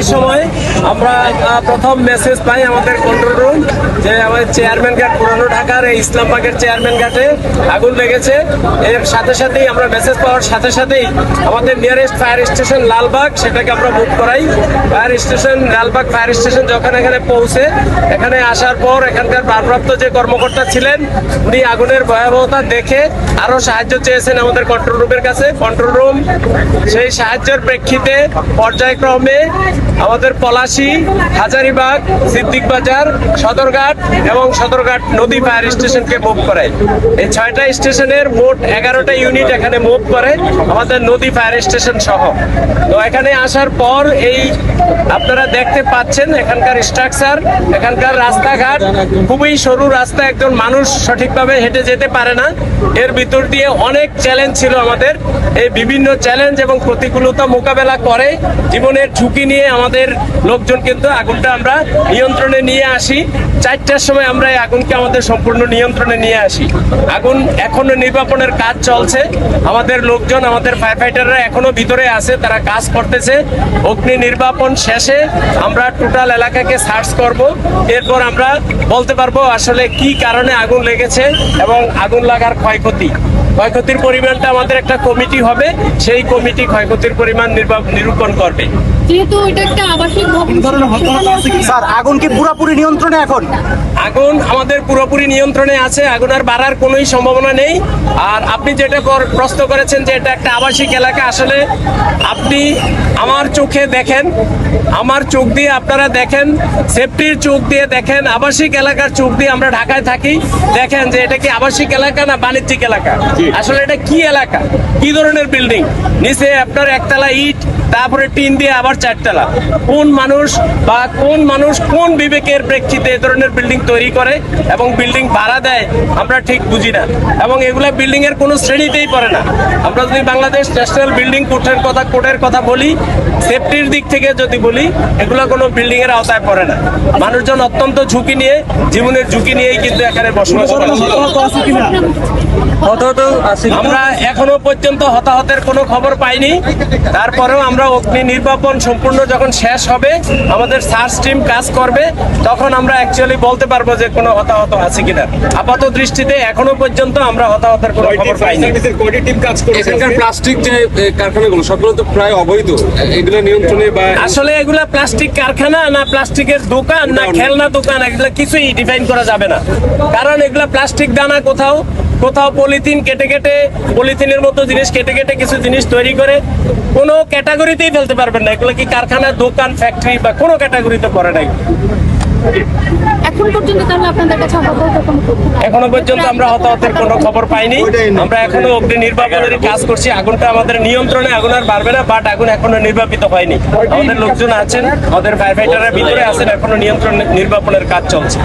4টার সময় আমরা প্রথম মেসেজ পাই আমাদের কন্ট্রোল রুম যে আমাদের চেয়ারম্যান ঘাট পুরানো ঢাকার এই ইসলামবাগের চেয়ারম্যান ঘাটে আগুন লেগেছে। এর সাথে সাথেই আমরা মেসেজ পাওয়ার সাথে সাথেই আমাদের নিয়ারেস্ট ফায়ার স্টেশন লালবাগ সেটাকে আমরা বুক করাই। Fire station Lalbagh fire station যখন এখানে পৌঁছে, এখানে আসার পর এখানকার ভারপ্রাপ্ত যে কর্মকর্তা ছিলেন উনি আগুনের ভয়াবহতা দেখে আরো সাহায্য চেয়েছেন আমাদের কন্ট্রোল রুমের কাছে। কন্ট্রোল রুম সেই সাহায্যের প্রেক্ষিতে পর্যায়ক্রমে আমাদের পলাশী, হাজারীবাগ, সিদ্দিক বাজার, সদরঘাট এবং সদরঘাট নদী ফায়ার স্টেশনকে মুভ করে। এই 6টা স্টেশনের মোট 11টা ইউনিট এখানে মুভ করে আমাদের নদী ফায়ার স্টেশন সহ। তো এখানে আসার পর এই আপনারা দেখতে পাচ্ছেন এখানকার স্ট্রাকচার, এখানকার রাস্তাঘাট খুবই সরু রাস্তা, একজন মানুষ সঠিকভাবে হেঁটে যেতে পারে না। এর ভিতর দিয়ে অনেক চ্যালেঞ্জ ছিল আমাদের। এই বিভিন্ন চ্যালেঞ্জ এবং প্রতিকূলতা মোকাবেলা করে জীবনের ঝুঁকি নিয়ে আমাদের লোকজন কিন্তু আগুনটা আমরা নিয়ন্ত্রণে নিয়ে আসি। 4টার সময় আমরা এই আগুনকে আমাদের সম্পূর্ণ নিয়ন্ত্রণে নিয়ে আসি। আগুন এখনো নির্বাপনের কাজ চলছে। আমাদের লোকজন, আমাদের ফায়ার ফাইটাররা এখনো ভিতরে আছে, তারা কাজ করতেছে। অগ্নি নির্বাপন শেষে আমরা টোটাল এলাকাকে সার্চ করব। এরপর আমরা বলতে পারবো আসলে কি কারণে আগুন লেগেছে এবং আগুন লাগার ক্ষয়ক্ষতির পরিমাণটা আমাদের একটা কমিটি হবে, সেই কমিটি ক্ষয়ক্ষতির পরিমাণ নিরূপণ করবে। যেহেতু এটা একটা আবাসিক ভবন, স্যার আগুন কি পুরোপুরি নিয়ন্ত্রণে এখন? আগুন আমাদের পুরোপুরি নিয়ন্ত্রণে আছে, আগুন আর বাড়ার কোনোই সম্ভাবনা নেই। আর আপনি যেটা প্রশ্ন করেছেন যে এটা একটা আবাসিক এলাকা, আসলে আপনি আমার চোখে দেখেন, আমার চোখ দিয়ে আপনারা দেখেন, সেফটির চোখ দিয়ে দেখেন, আবাসিক এলাকার চোখ দিয়ে আমরা ঢাকায় থাকি, দেখেন যে এটা কি আবাসিক এলাকা না বাণিজ্যিক এলাকা। আসলে এটা কি এলাকা, কি ধরনের বিল্ডিং, নিচে আপনার একতলা ইট, তারপরে টিন দিয়ে আবার 4তলা। কোন মানুষ কোন বিবেকের প্রেক্ষিতে এ ধরনের বিল্ডিং তৈরি করে এবং বিল্ডিং ভাড়া দেয় আমরা ঠিক বুঝি না। এবং এগুলা বিল্ডিং এর কোনো শ্রেণীতেই পড়ে না। আমরা যদি বাংলাদেশ ন্যাশনাল বিল্ডিং কোডের কথা বলি, সেফটির দিক থেকে যদি বলি, এগুলা কোনো বিল্ডিং এর আওতায় পড়ে না। মানুষজন অত্যন্ত ঝুঁকি নিয়ে, জীবনের ঝুঁকি নিয়েই কিন্তু এখানে বসবাস করে। আমরা এখনো পর্যন্ত হতাহতের কোনো খবর পাইনি। তারপরেও আমরা অগ্নি নির্বাপন সম্পূর্ণ যখন শেষ হবে, আমাদের সার্চ টিম কাজ করবে, তখন আমরা অ্যাকচুয়ালি বলতে পারবো যে কোনো হতাহত আছে কিনা। আপাত দৃষ্টিতে এখনো পর্যন্ত আমরা হতাহতের কোনো খবর পাইনি। এখানকার প্লাস্টিক যে কারখানাগুলো সবগুলো তো প্রায় অবৈধ, এগুলো নিয়ন্ত্রণে বা আসলে এগুলা প্লাস্টিক কারখানা না প্লাস্টিকের দোকান না খেলনা দোকান, এগুলা কিছুই ডিফাইন করা যাবে না। কারণ এগুলা প্লাস্টিক দানা কোথাও পলিথিন কেটে পলিথিনের মতো জিনিস কেটে কিছু জিনিস তৈরি করে কোনো ক্যাটাগরিতেই ফেলতে পারবেন না। এগুলো কি কারখানা, দোকান, ফ্যাক্টরি বা কোনো ক্যাটাগরিতে পড়ে না। এখন পর্যন্ত তাহলে আপনাদের কাছে এখনো পর্যন্ত আমরা হতাহতের কোনো খবর পাইনি। আমরা এখনো অগ্নি নির্বাপনের কাজ করছি। আগুনটা আমাদের নিয়ন্ত্রণে, আগুন আর বাড়বে না, বাট আগুন এখনো নির্বাপিত হয়নি। আমাদের লোকজন আছেন, আমাদের ফায়ার ফাইটাররা ভিতরে আছেন, এখনো নির্বাপনের কাজ চলছে।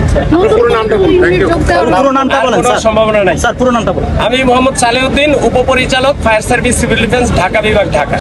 সম্ভাবনা নাই। স্যার পুরো নামটা বলুন। আমি মোহাম্মদ সালেউদ্দিন, উপপরিচালক fire service civil defence, Dhaka বিভাগ, ঢাকা।